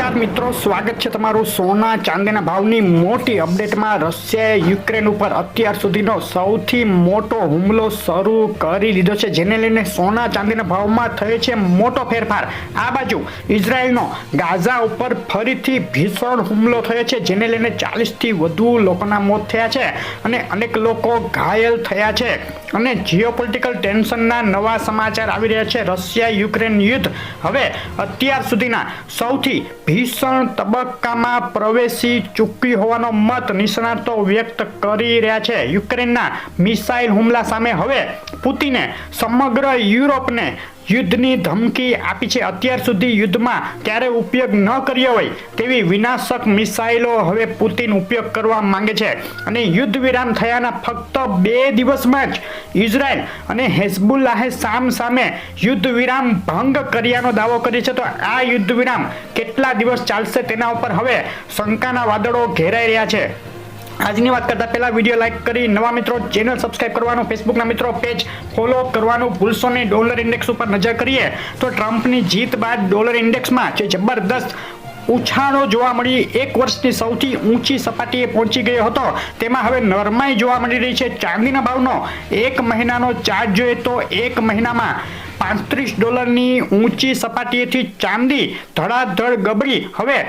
નમસ્કાર મિત્રો, સ્વાગત છે તમારું સોના ચાંદીના ભાવની મોટી અપડેટમાં। રશિયાએ યુક્રેન ઉપર અત્યાર સુધીનો સૌથી મોટો હુમલો શરૂ કરી દીધો છે, જેને લઈને સોના ચાંદીના ભાવમાં થયો છે મોટો ફેરફાર। આ બાજુ ઇઝરાયલનો ગાઝા ઉપર ફરીથી ભીષણ હુમલો થયો છે, જેને લઈને 40થી વધુ લોકોના મોત થયા છે અને અનેક લોકો ઘાયલ થયા છે અને જીઓપોલિટિકલ ટેન્શનના નવા સમાચાર આવી રહ્યા છે। રશિયા યુક્રેન યુદ્ધ હવે અત્યાર સુધીના સૌથી ભીષણ તબક્કામાં પ્રવેશી ચૂક્યું હોવાનો મત નિષ્ણાતો વ્યક્ત કરી રહ્યા છે। યુક્રેનના મિસાઇલ હુમલા સામે હવે પુતિને સમગ્ર યુરોપને યુદ્ધની ધમકી આપી છે। અત્યાર સુધી યુદ્ધમાં ક્યારે ઉપયોગ ન કર્યો હોય તેવી વિનાશક મિસાઇલો હવે પુતિન ઉપયોગ કરવા માંગે છે અને યુદ્ધ વિરામ થયાના ફક્ત 2 દિવસમાં જ ઇઝરાયલ અને હેઝબુલ્લાહે સામે યુદ્ધ વિરામ ભંગ કર્યાનો દાવો કર્યો છે। તો આ યુદ્ધ વિરામ કેટલા દિવસ ચાલશે તેના ઉપર હવે શંકાના વાદળો ઘેરાઈ રહ્યા છે। આજની વાત કરતા પહેલા વિડીયો લાઈક કરી નવા મિત્રો ચેનલ સબસ્ક્રાઇબ કરવાનું, ફેસબુકના મિત્રો પેજ ફોલો કરવાનું ભૂલશો નહીં। ડોલર ઇન્ડેક્સ ઉપર નજર કરીએ તો ટ્રમ્પની જીત બાદ ડોલર ઇન્ડેક્સમાં જે જબરદસ્ત ઉછાળો જોવા મળી, એક વર્ષની સૌથી ઊંચી સપાટીએ પહોંચી ગયો હતો, તેમાં હવે નરમાઈ જોવા મળી રહી છે। ચાંદીના ભાવનો એક મહિનાનો ચાર્ટ જોઈએ તો એક મહિનામાં $35ની ઊંચી સપાટીએથી ચાંદી ધડાધડ ગબડી હવે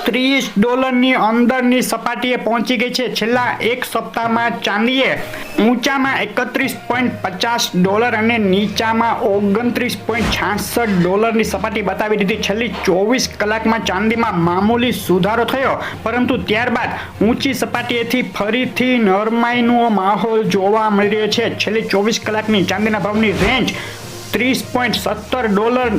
$30ની અંદરની સપાટીએ પહોંચી ગઈ છે। છેલ્લા એક સપ્તાહમાં ચાંદીએ ઊંચામાં $31.50 અને નીચામાં $29.66ની સપાટી બતાવી દીધી। છેલ્લી 24 કલાકમાં ચાંદીમાં મામૂલી સુધારો થયો, પરંતુ ત્યારબાદ ઊંચી સપાટીએથી ફરીથી નરમાઈનો માહોલ જોવા મળી રહ્યો છે। છેલ્લી 24 કલાકની ચાંદીના ભાવની રેન્જ $30.70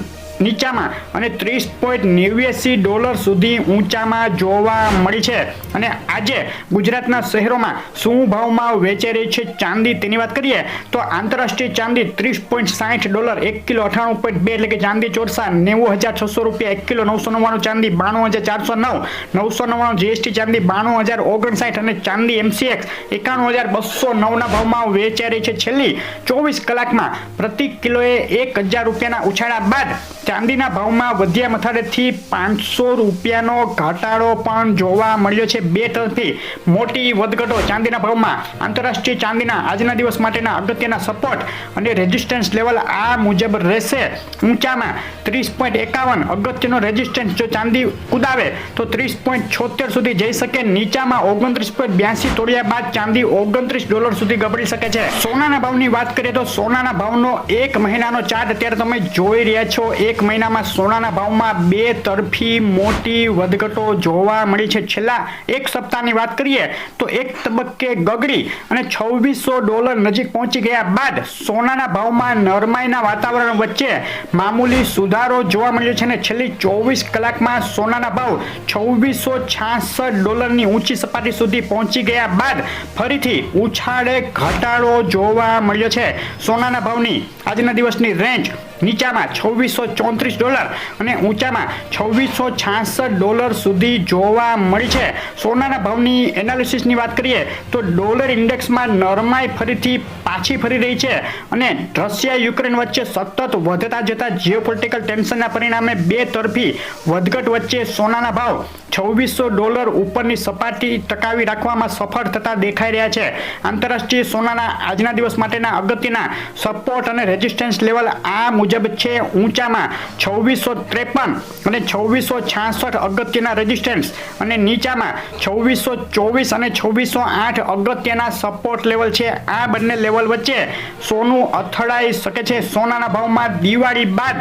નીચામાં અને $30.89 સુધી ઊંચામાં જોવા મળી છે। અને આજે ગુજરાતના શહેરોમાં શું ભાવમાં વેચાઈ રહી છે ચાંદી તેની વાત કરીએ તો આંતરરાષ્ટ્રીય ચાંદી $30.60 1 કિલો 98.2 એટલે કે ચાંદી ચોરસા $90,600 1 કિલો 999 ચાંદી $92,409 999 જીએસટી ચાંદી $92,059 અને ચાંદી MCX 91,209 ભાવમાં વેચાઈ રહી છે। છેલ્લી 24 કલાકમાં પ્રતિ કિલોએ $1,000ના ઉછાળા બાદ ચાંદીના ભાવમાં વધ્યા મથાળેથી $500નો ઘટાડો પણ જોવા મળ્યો છે। બે તરફથી મોટી વધઘટો ચાંદીના ભાવમાં। આંતરરાષ્ટ્રીય ચાંદીના આજના દિવસ માટેના અગત્યના સપોર્ટ અને રેઝિસ્ટન્સ લેવલ આ મુજબ રહેશે। ઊંચામાં 30.51 અગત્યનો રેઝિસ્ટન્સ જો ચાંદી કુદાવે તો 30.76 સુધી જઈ શકે, નીચામાં 29.82 તોડ્યા બાદ ચાંદી $29 સુધી ગબડી શકે છે। સોનાના ભાવની વાત કરીએ તો સોનાના ભાવનો એક મહિનાનો ચાર્ટ અત્યારે તમે જોઈ રહ્યા છો। એક મહિનામાં સોનાના ભાવમાં બે તરફી મોટી વધઘટો જોવા મળી છે। છેલ્લા એક સપ્તાહની વાત કરીએ તો એક તબક્કે ગગડી અને $2600 નજીક પહોંચી ગયા બાદ સોનાના ભાવમાં નરમાઈના વાતાવરણ વચ્ચે મામૂલી સુધારો જોવા મળ્યો છે અને છેલ્લી 24 કલાકમાં સોનાના ભાવ $2666ની ઊંચી સપાટી સુધી પહોંચી ગયા બાદ ફરીથી ઉછાળે ઘટાડો જોવા મળ્યો છે। સોનાના ભાવની આજના દિવસની રેન્જ નીચામાં $2634 અને ઊંચામાં $2666 સુધી જોવા મળી છે। સોનાના ભાવની એનાલિસિસની વાત કરીએ તો ડોલર ઇન્ડેક્સમાં નરમાઈ ફરીથી પાછી ફરી રહી છે અને રશિયા યુક્રેન વચ્ચે સતત વધતા જતા જીઓપોલિટિકલ ટેન્શનના પરિણામે બે તરફી વધઘટ વચ્ચે સોનાના ભાવ $2600 ઉપરની સપાટી ટકાવી રાખવામાં સફળ થતા દેખાઈ રહ્યા છે। આંતરરાષ્ટ્રીય સોનાના આજના દિવસ માટેના અગત્યના સપોર્ટ અને રેઝિસ્ટન્સ લેવલ આ મુજબ છે। ઊંચામાં 2653 અને 2666 અગત્યના રેઝિસ્ટન્સ અને નીચામાં 2624 અને 2608 અગત્યના સપોર્ટ લેવલ છે। આ બંને લેવલ વચ્ચે સોનું અથડાઈ શકે છે। સોનાના ભાવમાં દિવાળી બાદ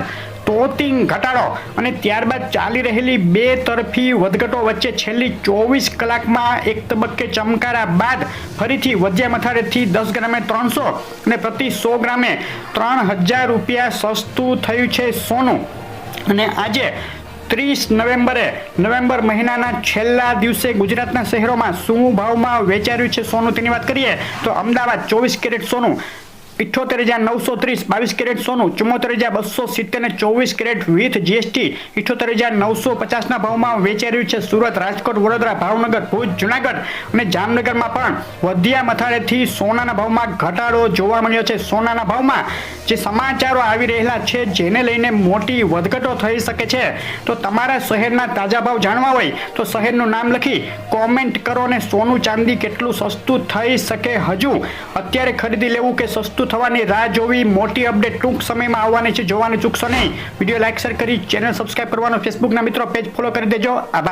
તોતિંગ ઘટાડો અને ત્યારબાદ ચાલી રહેલી બે તરફી વધઘટો વચ્ચે છેલ્લી 24 કલાકમાં એક તબક્કે ચમકારા બાદ ફરીથી વધ્યા મથાળેથી 10 ગ્રામે 300 અને પ્રતિ 100 ગ્રામે $3000 સસ્તું થયું છે સોનું। અને આજે 30 નવેમ્બર મહિનાના છેલ્લા દિવસે ગુજરાતના શહેરોમાં શું ભાવમાં વેચાઈ રહ્યું છે સોનું તેની વાત કરીએ તો અમદાવાદ 24 કેરેટ સોનું 78,930 22 કેરેટ સોનું 74,270 ને 24 કેરેટ વિથ જીએસટી 78,950 ના ભાવમાં વેચાઈ રહ્યું છે. સુરત, રાજકોટ, વડોદરા, ભાવનગર, ભુજ, જુનાગઢ અને જામનગરમાં પણ વધ્યા મથાળેથી સોનાના ભાવમાં ઘટાડો જોવા મળ્યો છે. સોનાના ભાવમાં જે સમાચારો આવી રહેલા છે જેને લઈને મોટી વધઘટો થઈ શકે છે, તો તમારા શહેરના તાજા ભાવ જાણવા હોય તો શહેરનું નામ લખી કોમેન્ટ કરો અને સોનું ચાંદી કેટલું સસ્તું થઈ શકે હજુ અત્યારે ખરીદી લેવું કે સસ્તું થવાની રાહ જોવી. મોટી અપડેટ ટૂંક સમયમાં આવવાની છે, જોવાનું ચૂકશો નહીં. વિડીયો લાઈક શેર કરી ચેનલ સબસ્ક્રાઇબ કરવાનો, ફેસબુકના મિત્રો પેજ ફોલો કરી દેજો. આભાર.